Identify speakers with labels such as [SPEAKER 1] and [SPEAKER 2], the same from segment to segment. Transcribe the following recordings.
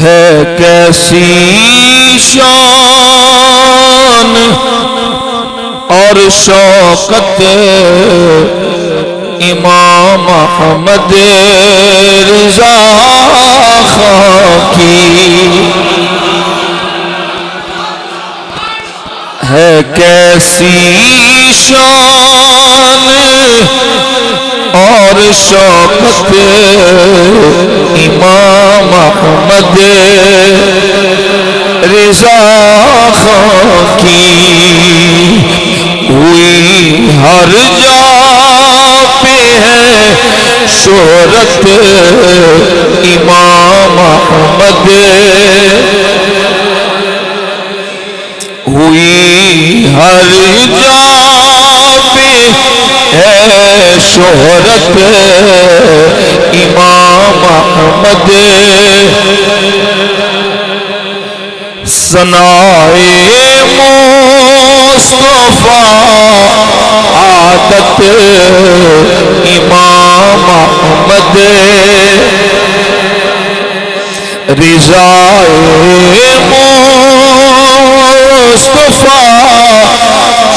[SPEAKER 1] ہے کیسی شان اور شوکت امام احمد رضا خان کی، ہے کیسی شان اور شوکت امام احمد رضا خان کی، ہوئی ہر جا پہ ہے شہرت امام احمد، ہوئی ہر جا پہ ہے شہرت امام احمد، ثنائے مصطفیٰ عادت امام احمد، رضائے مصطفیٰ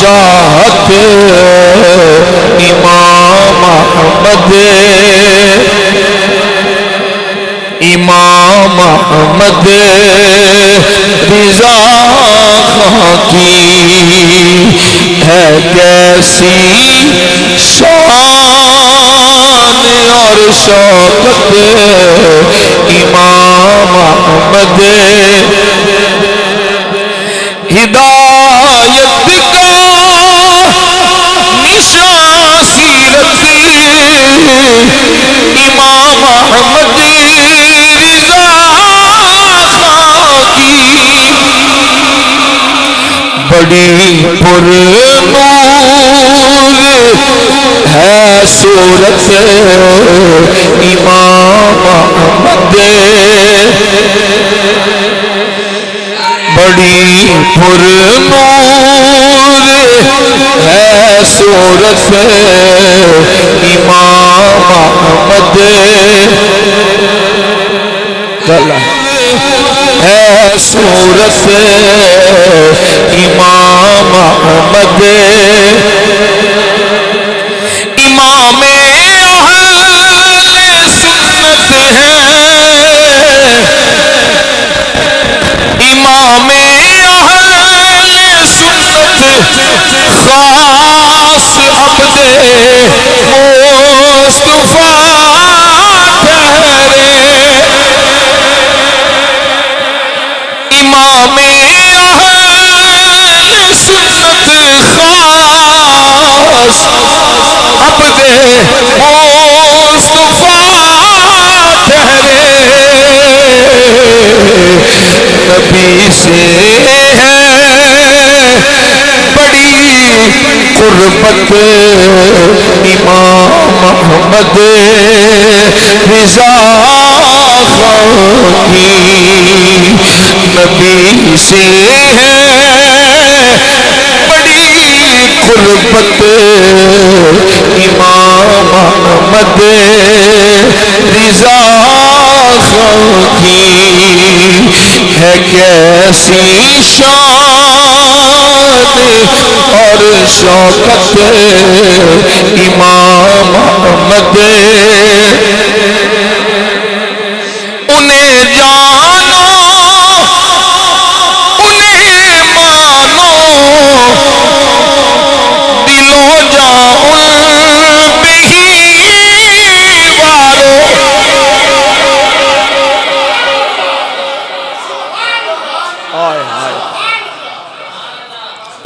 [SPEAKER 1] چاہت امام احمد، امام احمد رضا خان کی، ہے کیسی شان اور شوکت امام احمد، ہدایت کا نشان سیرت امام احمد رضا خان کی، بڑی پر نور ہے صورت امام احمد، بڑی پر نور ہے صورت امام احمد، ہے صورت امام احمد، امام اہل سنت ہے، امام اہل سنت خاص عبد مصطفیٰ ٹھہرے، امام اہل سنت خاص عبد مصطفیٰ ٹھہرے، نبی سے ہے بڑی قربت امام احمد رضا خان کی، نبی سے ہے بڑی قربت امام احمد رضا خان کی، ہے کیسی شان اور شوکت امام احمد، انہیں جانو انہیں مانو دلوں جاؤں پہ ہی وارو،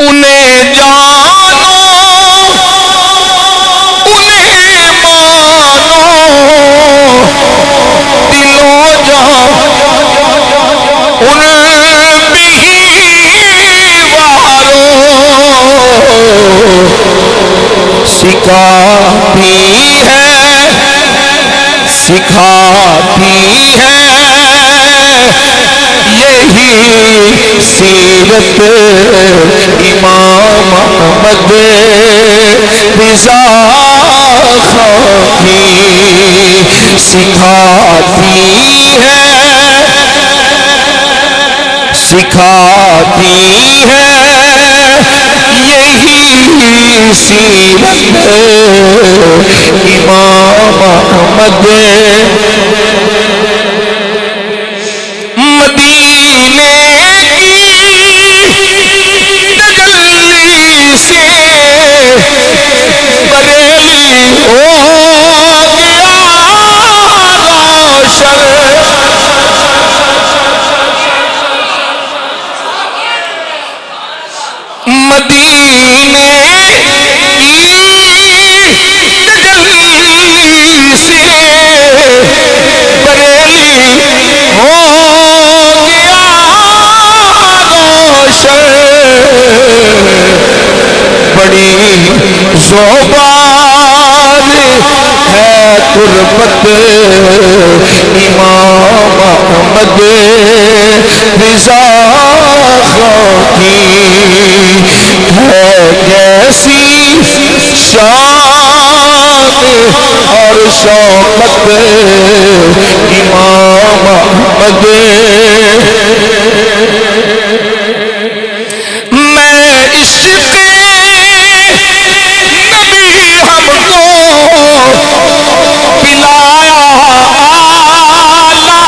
[SPEAKER 1] انہیں جانو انہیں مانو دلوں جاؤں ان پہ ہی وارو، سکھاتی ہے یہی سیرت امام احمد رضا خان کی، سکھاتی ہے سکھاتی ہے یہی سیرت امام احمد مدینے تجلی سے بریلی ہو گیا روشن مدینے تجلی سے بریلی ہو گیا روشن بڑی زوبار ہے تربت امام احمد رضا کی ہے کیسی شان اور شوقت امام احمد میں عشق نبی ہم کو پلایا حضرت نے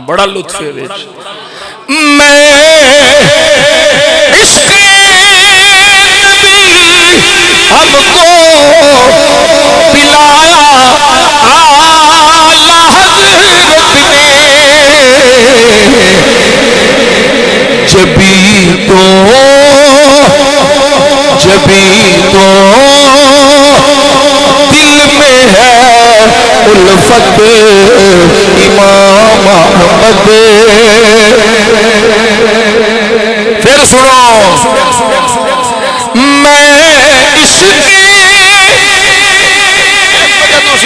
[SPEAKER 1] بڑا لطف ہے میں عشق نبی ہم کو پلایا اعلیٰ حضرت نے جبھی تو دل میں ہے الفت امام احمد پھر سنو میں عشق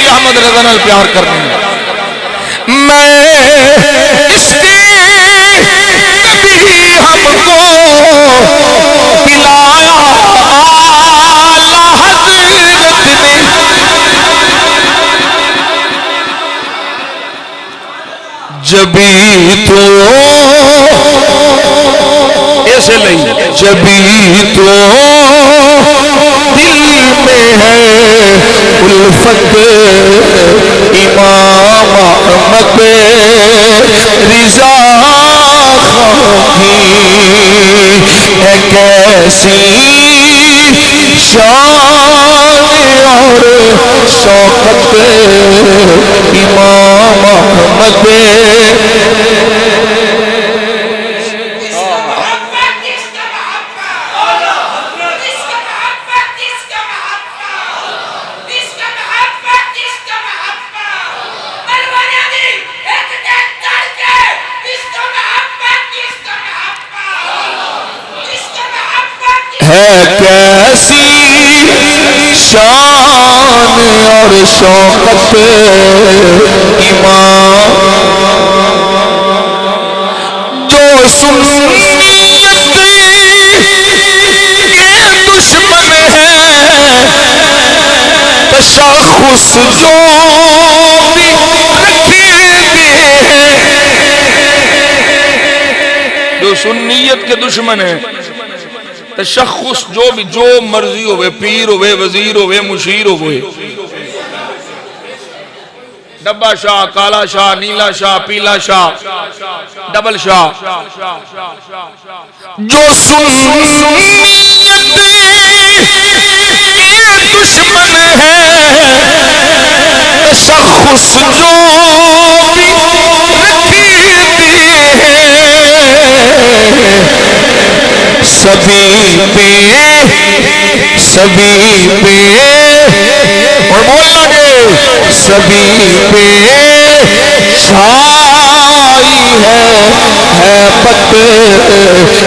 [SPEAKER 1] احمد رضا نال پیار کرنی میں عشق نبی ہم کو پلایا اعلیٰ حضرت نے جبھی تو ایسے لئی جبھی تو دل میں ہے الفت امام احمد رضا کی ہے کیسی شان اور شوقت امام احمد ہے کیسی شان اور شوقت امام جو سنیت کے دشمن ہے تشخص جو بھی رکھیں گے جو سنیت کے دشمن ہے تشخص جو مرضی ہوئے پیر ہوئے وزیر ہوئے مشیر ہوئے ڈبا شاہ کالا شاہ نیلا شاہ پیلا شاہ ڈبل شاہ جو سنیت کے دشمن ہے تشخص جو بھی سبھی پہ اور بولنا گے سبھی پہ چھائی ہے پت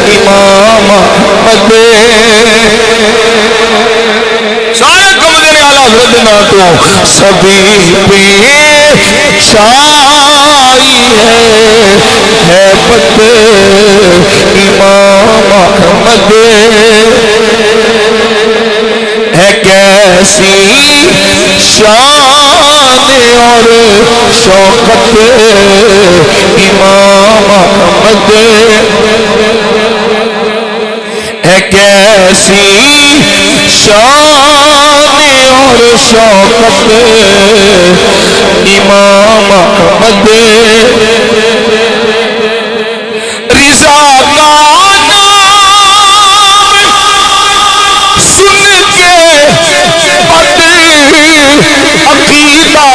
[SPEAKER 1] امام احمد
[SPEAKER 2] تو سبھی پیشائی ہے ہیبت امام احمد ہے کیسی شان اور شوکت امام احمد ہے کیسی شان اور شوکت امام احمد رضا کا سن کے بد عقیدہ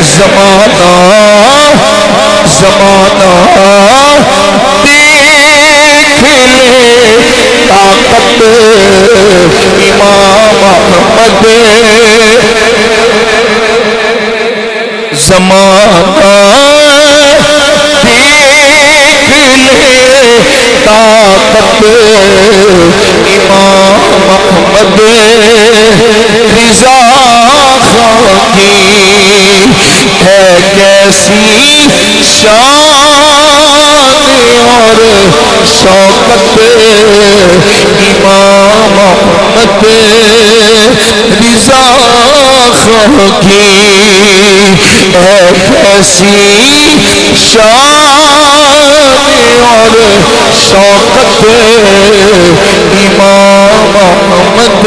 [SPEAKER 2] زمانہ زمانہ دیکھ لے طاقت امام احمد زمانہ دیکھ لے طاقت امام احمد رضا خاکی ہے کیسی شان اور شوکت امام احمد رضا خاکی ہے کیسی شان اور شوکت امام احمد